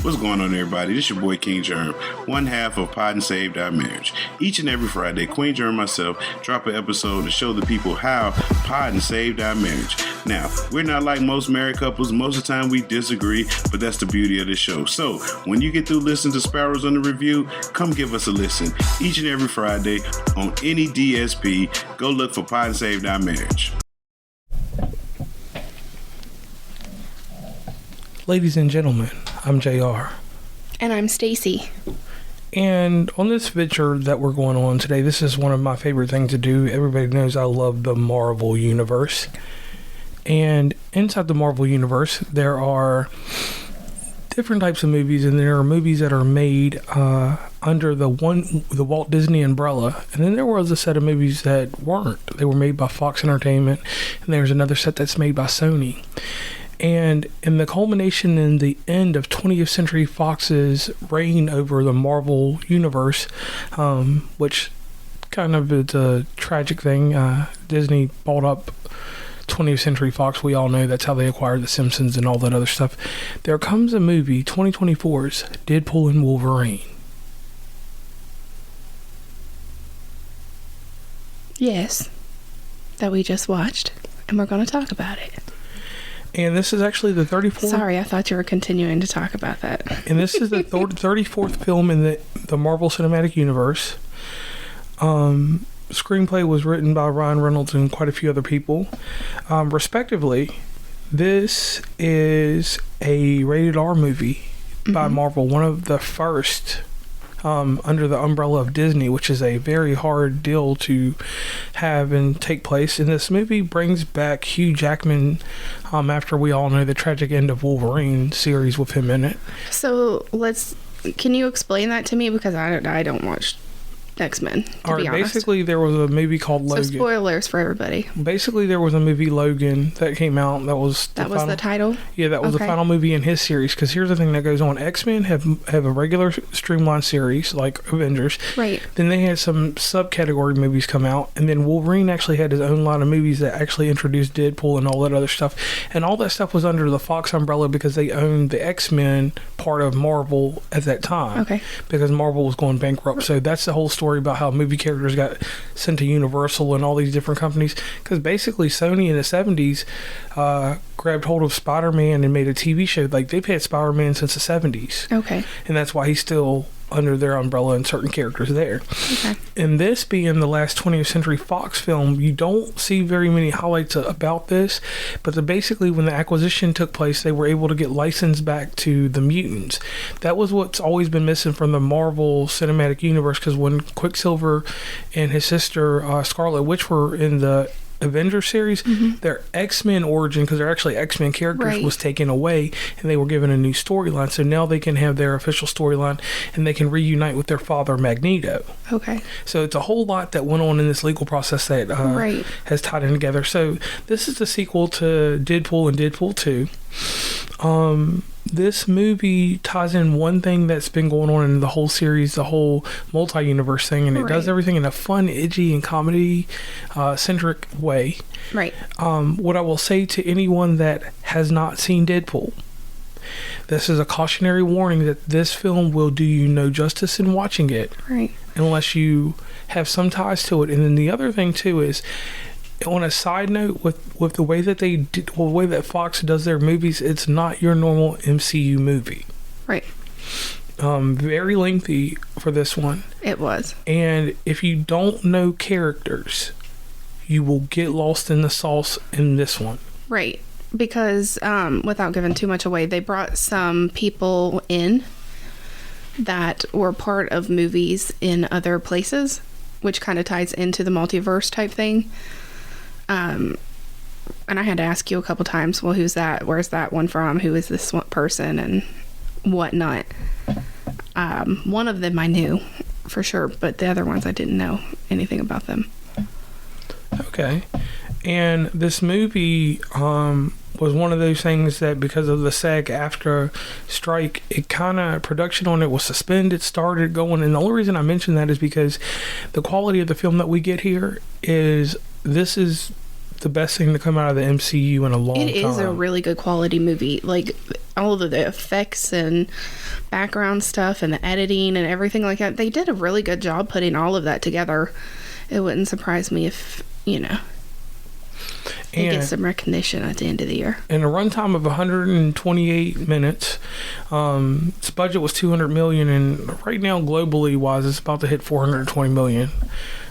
What's going on, everybody? This your boy King Germ, one half of Pod and Saved Our Marriage. Each and every Friday, Queen Germ and myself drop an episode to show the people how Pod and Saved Our Marriage. Now, we're not like most married couples. Most of the time we disagree, but that's the beauty of the show. So, when you get through listening to Sparrows on the Review, come give us a listen. Each and every Friday on any DSP, go look for Pod and Saved Our Marriage. Ladies and gentlemen, I'm JR. And I'm Stacey. And on this venture that we're going on today, this is one of my favorite things to do. Everybody knows I love the Marvel Universe. And inside the Marvel Universe, there are different types of movies, and there are movies that are made under the Walt Disney umbrella. And then there was a set of movies that weren't. They were made by Fox Entertainment, and there's another set that's made by Sony. And in the culmination in the end of 20th Century Fox's reign over the Marvel Universe, which kind of is a tragic thing, Disney bought up 20th Century Fox. We all know that's how they acquired The Simpsons and all that other stuff. There comes a movie, 2024's Deadpool and Wolverine. Yes, that we just watched, and we're going to talk about it. And this is actually the 34th... Sorry, I thought you were continuing to talk about that. And this is the 34th film in the Marvel Cinematic Universe. Screenplay was written by Ryan Reynolds and quite a few other people. Respectively, this is a rated R movie by Marvel, one of the first under the umbrella of Disney, which is a very hard deal to have and take place. And this movie brings back Hugh Jackman after we all know the tragic end of Wolverine series with him in it. So can you explain that to me? Because I don't watch X-Men, to be honest. Basically, there was a movie called Logan. So spoilers for everybody. Basically, there was a movie, Logan, that came out. That was the title? Yeah, that was the final movie in his series. Because here's the thing that goes on. X-Men have a regular streamlined series, like Avengers. Right. Then they had some subcategory movies come out. And then Wolverine actually had his own line of movies that actually introduced Deadpool and all that other stuff. And all that stuff was under the Fox umbrella because they owned the X-Men part of Marvel at that time. Okay. Because Marvel was going bankrupt. So that's the whole story about how movie characters got sent to Universal and all these different companies, because basically Sony in the 70s grabbed hold of Spider-Man and made a TV show. Like, they've had Spider-Man since the 70s. Okay. And that's why he's still under their umbrella and certain characters there. Okay. And this being the last 20th Century Fox film, you don't see very many highlights about this, but basically when the acquisition took place, they were able to get licensed back to the mutants. That was what's always been missing from the Marvel Cinematic Universe, because when Quicksilver and his sister Scarlet Witch were in the Avengers series, their X-Men origin, because they're actually X-Men characters, was taken away, and they were given a new storyline. So now they can have their official storyline, and they can reunite with their father Magneto. Okay. So it's a whole lot that went on in this legal process that has tied in together. So this is the sequel to Deadpool and Deadpool 2. This movie ties in one thing that's been going on in the whole series, the whole multi-universe thing, and it does everything in a fun, edgy, and comedy-centric way. Right. What I will say to anyone that has not seen Deadpool, this is a cautionary warning that this film will do you no justice in watching it. Right. Unless you have some ties to it. And then the other thing, too, is, on a side note, with the way that the way that Fox does their movies, it's not your normal MCU movie. Right. Very lengthy for this one. It was. And if you don't know characters, you will get lost in the sauce in this one. Right. Because without giving too much away, they brought some people in that were part of movies in other places, which kind of ties into the multiverse type thing. And I had to ask you a couple times, well, who's that? Where's that one from? Who is this one person? And whatnot. One of them I knew for sure, but the other ones I didn't know anything about them. Okay. And this movie was one of those things that, because of the SAG-AFTRA strike, it kind of, production on it was suspended, started going. And the only reason I mention that is because the quality of the film that we get here is, this is the best thing to come out of the MCU in a long time. It is a really good quality movie. Like, all of the effects and background stuff and the editing and everything like that, they did a really good job putting all of that together. It wouldn't surprise me if, it gets some recognition at the end of the year. In a runtime of 128 minutes, its budget was $200 million, and right now, globally wise, it's about to hit $420 million.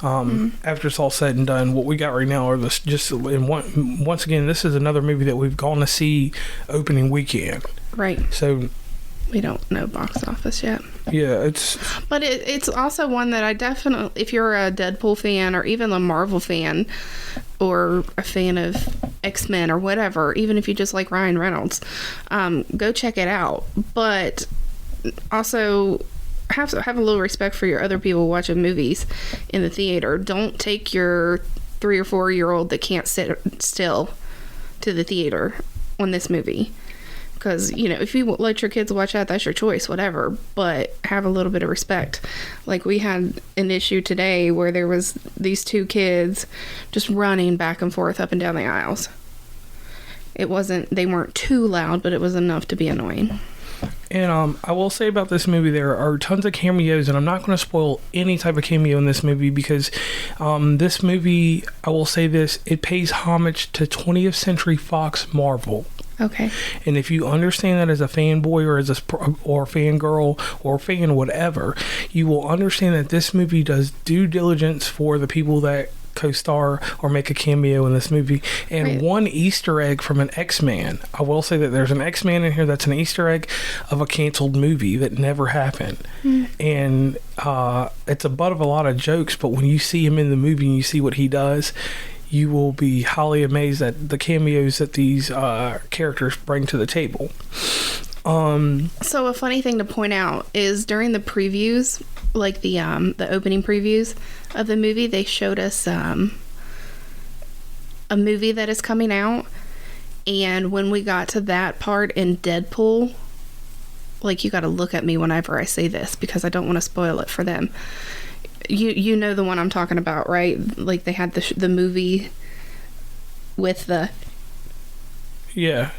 After it's all said and done, what we got right now are once again, this is another movie that we've gone to see opening weekend. Right. So we don't know box office yet. Yeah, but it's also one that I definitely, if you're a Deadpool fan or even a Marvel fan or a fan of X-Men or whatever, even if you just like Ryan Reynolds, go check it out. But also have a little respect for your other people watching movies in the theater. Don't take your 3 or 4 year old that can't sit still to the theater on this movie. Because, if you let your kids watch that, that's your choice, whatever. But have a little bit of respect. Like, we had an issue today where there was these 2 kids just running back and forth up and down the aisles. They weren't too loud, but it was enough to be annoying. And I will say about this movie, there are tons of cameos, and I'm not going to spoil any type of cameo in this movie because this movie, I will say this, it pays homage to 20th Century Fox Marvel. Okay. And if you understand that as a fanboy or fangirl or fan whatever, you will understand that this movie does due diligence for the people that co-star or make a cameo in this movie. And right. One Easter egg from an X-Man. I will say that there's an X-Man in here that's an Easter egg of a canceled movie that never happened. And it's a butt of a lot of jokes, but when you see him in the movie and you see what he does, you will be highly amazed at the cameos that these characters bring to the table. So a funny thing to point out is during the previews, like the opening previews of the movie, they showed us a movie that is coming out, and when we got to that part in Deadpool, like, you got to look at me whenever I say this because I don't want to spoil it for them. You know the one I'm talking about, right? Like, they had the movie with the... Yeah.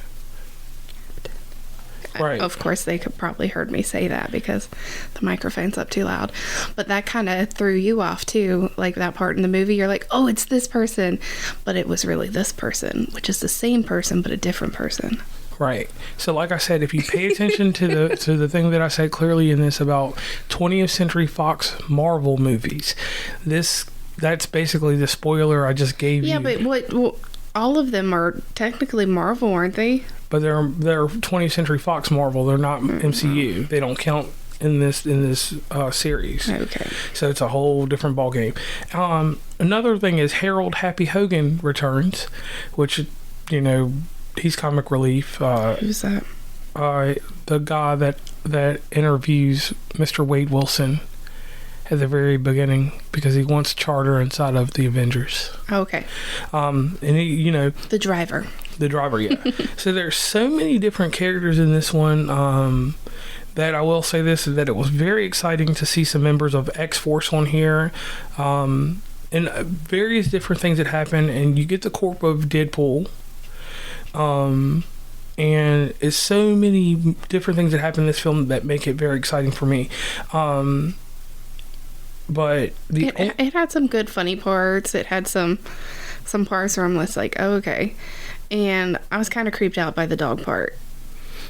Right. Of course, they could probably heard me say that because the microphone's up too loud. But that kind of threw you off, too. Like, that part in the movie, you're like, oh, it's this person. But it was really this person, which is the same person, but a different person. Right. So, like I said, if you pay attention to the thing that I said clearly in this about 20th Century Fox Marvel movies, that's basically the spoiler I just gave you. Yeah, but what all of them are technically Marvel, aren't they? But they're 20th Century Fox Marvel. They're not MCU. They don't count in this series. Okay. So it's a whole different ballgame. Another thing is Harold Happy Hogan returns, which, he's comic relief. Who's that? The guy that interviews Mr. Wade Wilson at the very beginning because he wants charter inside of the Avengers. Okay. And he, the driver. The driver, yeah. So there's so many different characters in this one that I will say this, that it was very exciting to see some members of X-Force on here. And various different things that happen, and you get the corp of Deadpool. And it's so many different things that happen in this film that make it very exciting for me. But it had some good funny parts. It had some parts where I'm just like, oh, okay. And I was kind of creeped out by the dog part.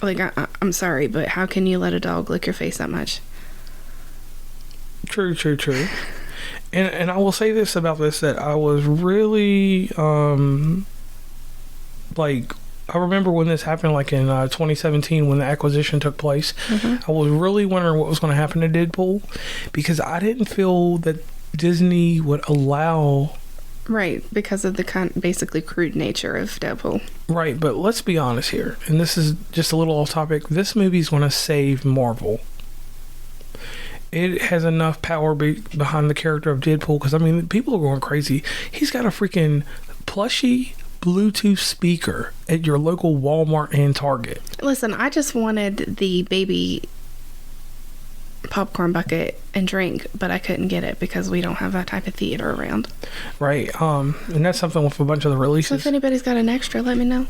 Like, I'm sorry, but how can you let a dog lick your face that much? True. And I will say this about this, that I was really, I remember when this happened, like in 2017, when the acquisition took place, I was really wondering what was going to happen to Deadpool, because I didn't feel that Disney would allow... Right, because of the basically crude nature of Deadpool. Right, but let's be honest here, and this is just a little off topic, this movie's going to save Marvel. It has enough power behind the character of Deadpool, because, people are going crazy. He's got a freaking plushie Bluetooth speaker at your local Walmart and Target. Listen, I just wanted the baby popcorn bucket and drink, but I couldn't get it because we don't have that type of theater around. Right. And that's something with a bunch of the So releases. if anybody's got an extra, let me know.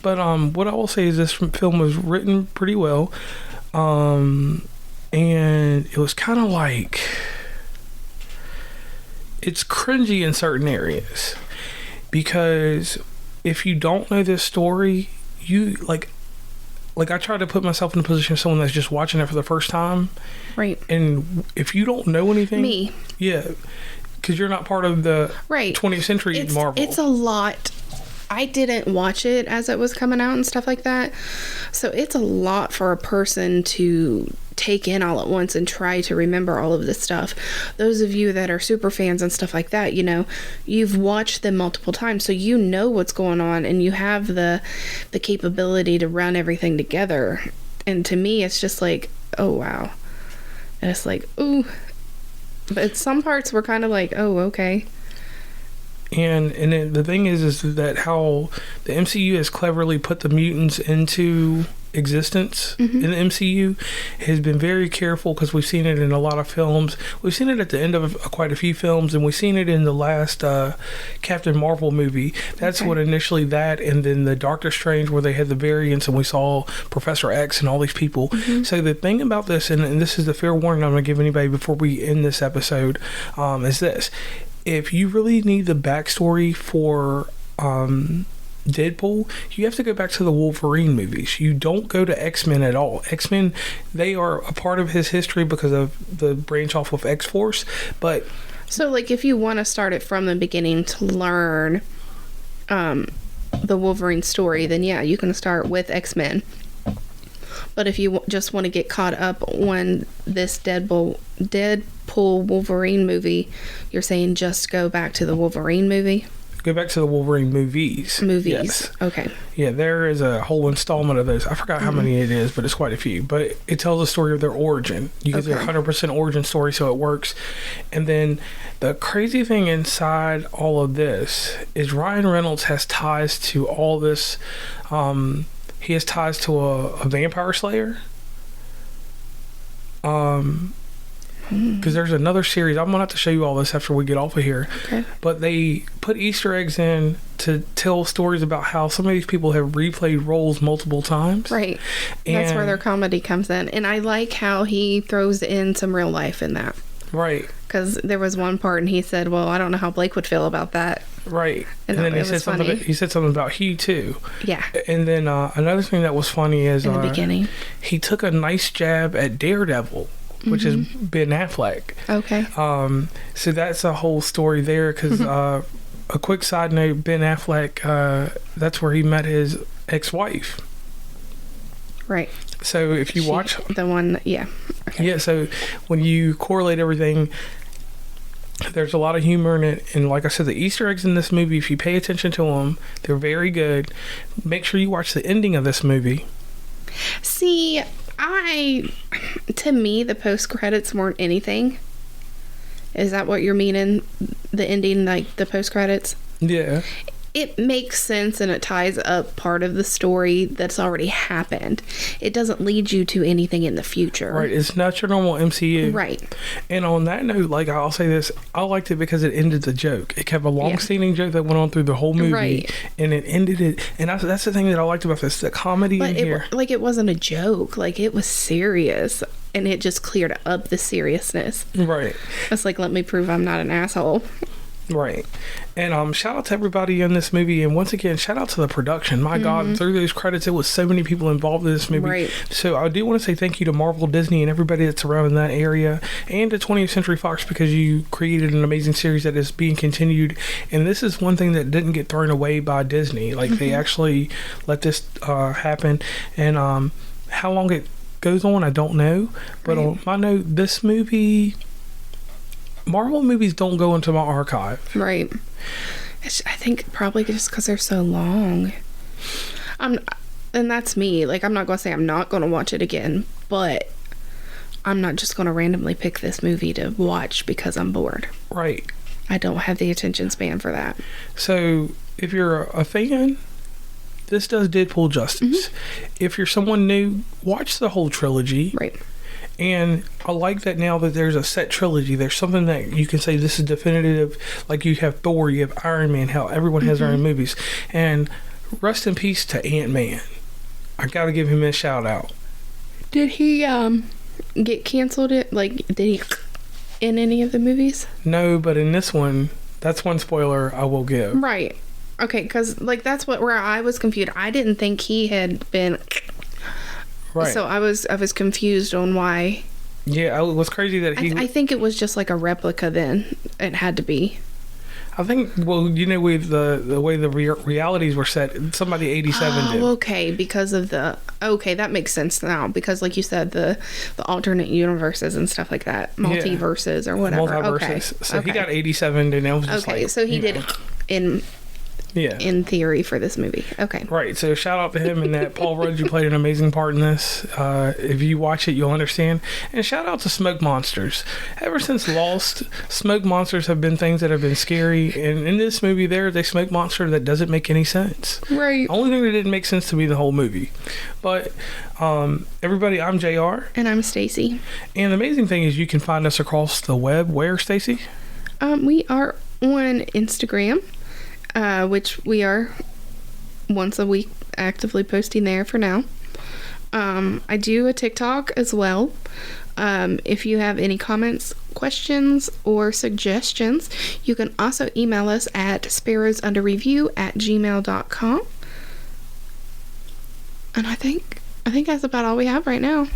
But what I will say is this film was written pretty well. And it was kind of like, it's cringy in certain areas, because if you don't know this story, you like I try to put myself in the position of someone that's just watching it for the first time. Right. And if you don't know anything, Me. yeah, because you're not part of the Right. 20th century Marvel. It's a lot. I didn't watch it as it was coming out and stuff like that. So it's a lot for a person to take in all at once and try to remember all of this stuff. Those of you that are super fans and stuff like that, you know, you've watched them multiple times, so you know what's going on and you have the capability to run everything together. And to me, it's just like, oh wow. And it's like, ooh. But some parts were kind of like, oh, okay. And then the thing is that how the MCU has cleverly put the mutants into existence in the MCU has been very careful, because we've seen it in a lot of films. We've seen it at the end of quite a few films, and we've seen it in the last Captain Marvel movie. That's what initially that, and then the Doctor Strange, where they had the variants and we saw Professor X and all these people. So the thing about this, and this is the fair warning I'm going to give anybody before we end this episode, is this. If you really need the backstory for Deadpool, you have to go back to the Wolverine movies. You don't go to X-Men at all. X-Men, they are a part of his history because of the branch off of X-Force. But so, like, if you want to start it from the beginning to learn the Wolverine story, then yeah, you can start with X-Men. But if you just want to get caught up on this Deadpool Wolverine movie, you're saying just go back to the Wolverine movie? Go back to the Wolverine movies. Yes. Okay. Yeah, there is a whole installment of those. I forgot how many it is, but it's quite a few. But it tells the story of their origin. You get their 100% origin story, so it works. And then the crazy thing inside all of this is Ryan Reynolds has ties to all this. He has ties to a vampire slayer. Because there's another series. I'm gonna have to show you all this after we get off of here. Okay. But they put Easter eggs in to tell stories about how some of these people have replayed roles multiple times. Right. That's where their comedy comes in. And I like how he throws in some real life in that. Right. Because there was one part and he said, well, I don't know how Blake would feel about that. Right. And then it was funny. he said something about Hugh too. Yeah. And then another thing that was funny is in the beginning, he took a nice jab at Daredevil, which is Ben Affleck. Okay. So that's a whole story there, because a quick side note, Ben Affleck, that's where he met his ex-wife. Right. So if you watch the one, yeah. Okay. Yeah, so when you correlate everything, there's a lot of humor in it. And like I said, the Easter eggs in this movie, if you pay attention to them, they're very good. Make sure you watch the ending of this movie. See, to me, the post-credits weren't anything. Is that what you're meaning? The ending, like the post-credits? Yeah. It makes sense and it ties up part of the story that's already happened. It doesn't lead you to anything in the future. Right. It's not your normal MCU. Right. And on that note, like I'll say this, I liked it because it ended the joke. It kept a long-standing joke that went on through the whole movie. Right. And it ended it. And that's the thing that I liked about this, the comedy in here. Like, it wasn't a joke. Like, it was serious. And it just cleared up the seriousness. Right. It's like, let me prove I'm not an asshole. Right. And shout out to everybody in this movie, and once again, shout out to the production. My God, through those credits, it was so many people involved in this movie. Right. So I do want to say thank you to Marvel, Disney, and everybody that's around in that area, and to 20th Century Fox, because you created an amazing series that is being continued. And this is one thing that didn't get thrown away by Disney. Like, they actually let this happen. And how long it goes on, I don't know. But on my note, this movie... Marvel movies don't go into my archive. Right. I think probably just because they're so long. And that's me. Like, I'm not going to say I'm not going to watch it again, but I'm not just going to randomly pick this movie to watch because I'm bored. Right. I don't have the attention span for that. So, if you're a fan, this does Deadpool justice. If you're someone new, watch the whole trilogy. Right. And I like that now that there's a set trilogy. There's something that you can say this is definitive. Like you have Thor, you have Iron Man, how everyone has their own movies. And rest in peace to Ant-Man. I got to give him a shout out. Did he get canceled? Did he in any of the movies? No, but in this one, that's one spoiler I will give. Right. Okay, because that's where I was confused. I didn't think he had been. Right. So I was confused on why. Yeah, it was crazy that he. I think it was just like a replica. Then it had to be. I think. Well, with the way the realities were set, somebody 87 did. Okay, because of the. Okay, that makes sense now. Because, like you said, the alternate universes and stuff like that, multiverses or whatever. Multiverses. Okay. So he got 87, and it was just okay. So he did in. Yeah. In theory for this movie. Okay. Right. So shout out to him and that. Paul Rudd, you played an amazing part in this. If you watch it, you'll understand. And shout out to smoke monsters. Ever since Lost, smoke monsters have been things that have been scary. And in this movie, there's a smoke monster that doesn't make any sense. Right. The only thing that didn't make sense to me the whole movie. But everybody, I'm JR. And I'm Stacey. And the amazing thing is you can find us across the web. Where, Stacey? We are on Instagram. Which we are once a week actively posting there for now. I do a TikTok as well. If you have any comments, questions, or suggestions, you can also email us at sparrowsunderreview@gmail.com. And I think that's about all we have right now.